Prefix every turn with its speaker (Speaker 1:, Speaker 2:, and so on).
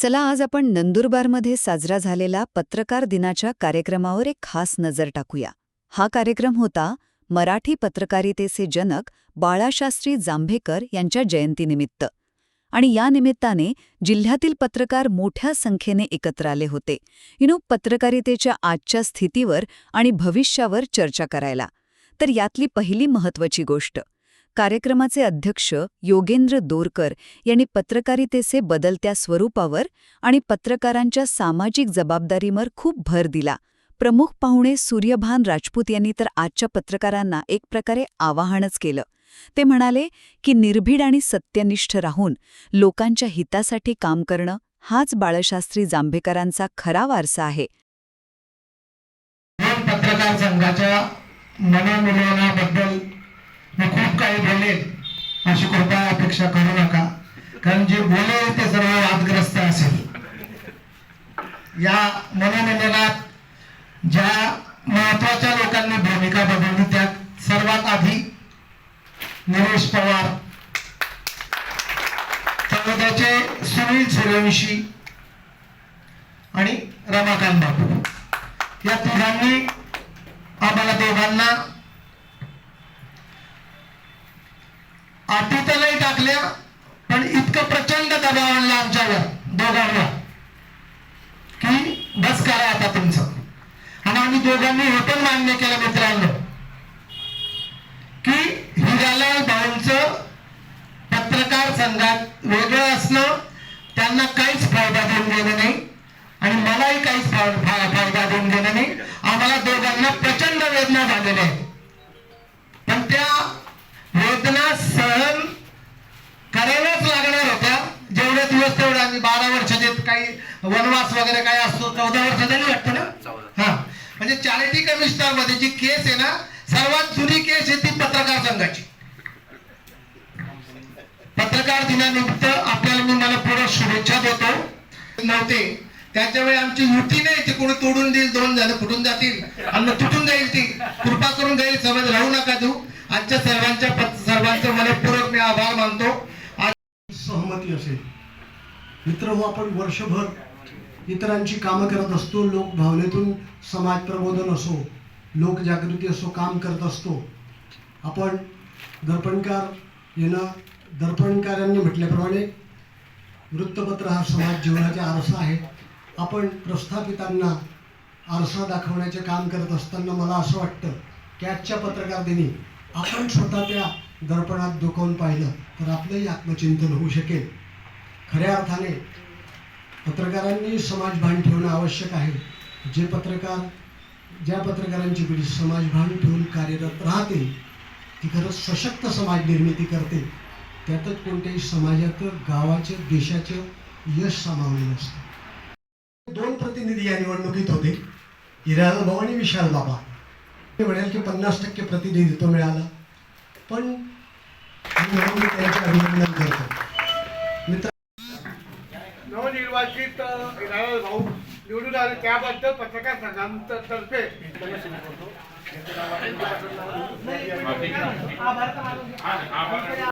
Speaker 1: चला आज आपण नंदुरबारमध्ये साजरा झालेला पत्रकार दिनाच्या कार्यक्रमावर एक खास नजर टाकूया. हा कार्यक्रम होता मराठी पत्रकारितेचे जनक बाळाशास्त्री जांभेकर यांच्या जयंतीनिमित्त. आणि या निमित्ताने जिल्ह्यातील पत्रकार मोठ्या संख्येने एकत्र आले होते. पत्रकारितेच्या आजच्या स्थितीवर आणि भविष्यावर चर्चा करायला. तर यातली पहिली महत्त्वाची गोष्ट, कार्यक्रमाचे अध्यक्ष योगेंद्र दोरकर यांनी पत्रकारितेचे बदलत्या स्वरूपावर आणि पत्रकारांच्या सामाजिक जबाबदारीवर खूप भर दिला. प्रमुख पाहुणे सूर्यभान राजपूत यांनी तर आजच्या पत्रकारांना एक प्रकारे आवाहनच केलं. ते म्हणाले की निर्भीड आणि सत्यनिष्ठ राहून लोकांच्या हितासाठी काम करणं हाच बाळशास्त्री जांभेकरांचा खरा वारसा आहे.
Speaker 2: पत्रकार संघाच्या मनोमिलनाबद्दल मी खूप काही बोलेल अशी कृपया अपेक्षा करू नका, कारण जे बोलेल ते सर्व वादग्रस्त असेल. या मनोमिलनात ज्या महत्वाच्या लोकांनी भूमिका बजावली त्यात सर्वात आधी निलेश पवार, समुदायाचे सुनील सूर्यवंशी आणि रमाकांत बापू, या तिघांनी आम्हाला दोघांना आठवतही टाकल्या, पण इतकं प्रचंड दबाव आणला आमच्यावर दोघांना की बस करा आता तुमचं. आणि आम्ही दोघांनी हे पण मान्य केलं मित्रांनो की हिरालाल भाऊंचं पत्रकार संघात वेगळं असणं त्यांना काहीच फायदा देऊन गेला नाही आणि मलाही काहीच फायदा देऊन गेला नाही. आम्हाला दोघांना प्रचंड वेदना झालेल्या आहेत, पण त्या वेदना सहन करायलाच लागणार होत्या. जेवढे दिवस तेवढे आम्ही 12 वर्षाचे काही वनवास वगैरे काय असतो, 14 वर्ष झाली वाटतं ना. हा, म्हणजे चॅरिटी कमिशनर मध्ये जी केस आहे ना, सर्वात जुनी केस आहे ती पत्रकार संघाची. पत्रकार दिनानिमित्त आपल्याला मी मनपूर्वक शुभेच्छा देतो. नव्हते त्याच्या वेळी आमची युती नाही, ती कोणी तोडून देईल, 2 जण फुटून जातील आणि तुटून जाईल. ती कृपा करून गैरसमज राहू नका देऊ. आजच्या सर्वांचे मनपूर्वक मी आभार मानतो.
Speaker 3: सहमती असेल मित्रहो, आपण वर्षभर इतरांची कामं करत असतो. लोक भावनेतून समाज प्रबोधन असो, लोकजागृती असो, काम करत असतो. आपण दर्पणकारांनी म्हटल्याप्रमाणे वृत्तपत्र हा समाज जीवनाचा आरसा आहे. आपण प्रस्थापितांना आरसा दाखवण्याचे काम करत असताना मला असं वाटतं की आजच्या पत्रकार दिनी आपण स्वतः त्या दर्पणात डोकावून पाहिलं तर आपलंही आत्मचिंतन होऊ शकेल. खऱ्या अर्थाने पत्रकारांनी समाजभान ठेवणं आवश्यक आहे. ज्या पत्रकारांची पिढी समाजभान ठेवून कार्यरत राहते ती खरंच सशक्त समाज निर्मिती करते. त्यातच कोणत्याही समाजाचं, गावाचं, देशाचं यश सामावलेलं असतं. 2 प्रतिनिधी या निवडणुकीत होते, हिरालाल भाऊ आणि विशाल बाबा. ते म्हणाल की 50% प्रतिनिधित्व मिळालं, पण मी त्यांचे अभिनंदन करतो. मित्र,
Speaker 4: नवनिर्वाचित हिरालाल भाऊ निवडून आले त्याबद्दल पत्रकार संघातर्फे